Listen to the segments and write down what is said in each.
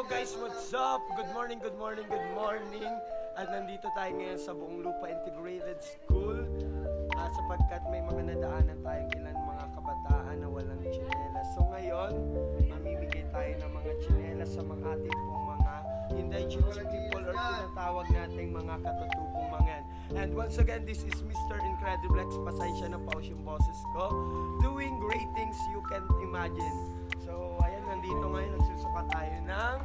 Hello guys, what's up? Good morning, good morning, good morning. At nandito tayo ngayon sa Buong Lupa Integrated School sapagkat may mga nadaanan tayong ilan mga kabataan na walang tsinelas. So ngayon, mamimigay tayo ng mga tsinelas sa mga ating pong mga indigenous people or tinatawag nating mga katutubong mangan. And once again, this is Mr. Incrediblex. Pasensya na paus yung boses ko. Doing great things you can't imagine. So ayan, nandito ngayon, nagsusuka tayo ng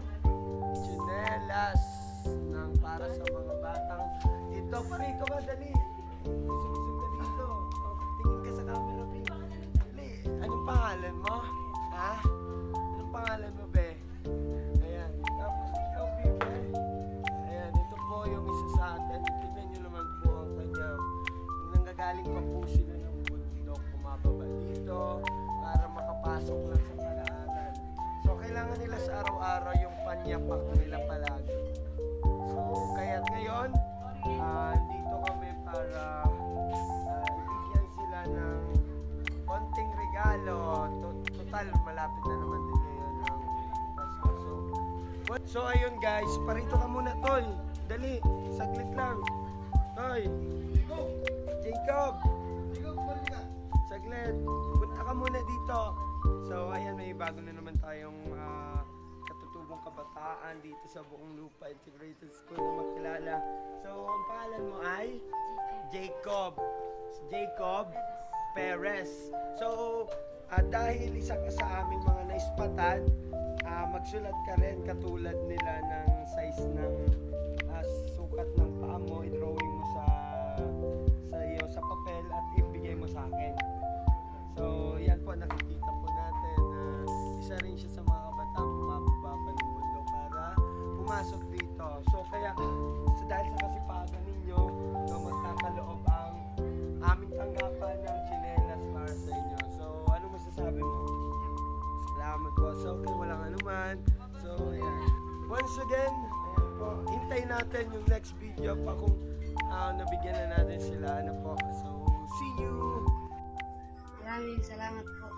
tsinelas ng para sa mga batang ito. Pare, ikaw ba, dali. Sumusok ka dito. Tingin ka sa camera, Pink. Dali. Anong pangalan mo? Ha? Anong pangalan mo, be? Ayan. Tapos ikaw, Pink, eh. Ayan, ito po yung isa sa atin. Tignan nyo naman po ang kanyang nanggagaling pa po sila ng bundok. Pumababa dito para makapasok lang sa palaanan. So, kailangan nila sa araw-araw yung panyapak nila palagi. So, kaya't ngayon, dito kami para ibigyan sila ng konting regalo. Total, malapit na naman din ngayon ang Pasko. So, ayun guys, parito ka muna, Toy. Dali, saglit lang. Toy, Jacob, saglit, punta ka muna dito. So, ayan, may bago na naman tayong katutubong kabataan dito sa Buong Lupa Integrated School na makilala. So, ang pangalan mo ay? Jacob. Jacob Perez. So, dahil isa ka sa aming mga naispatan, magsulat ka rin katulad nila ng size ng sukat ng paa mo, i-drawing mo sa iyo sa papel at ibigay mo sa akin. So, yan po, nakikita po natin na isa rin siya sa mga kabataan bumababa ng mundo para pumasok dito. So, kaya dahil sa kasipagan ninyo, magkakaloob ang aming tanggapan ng tsinelas para sa inyo. So, ano masasabi mo? Salamat po. So, okay, walang anuman. So, ayan. Once again, ayan po, hintay natin yung next video pa kung nabigyan na natin sila. Ano po. So, see you! Maraming salamat po.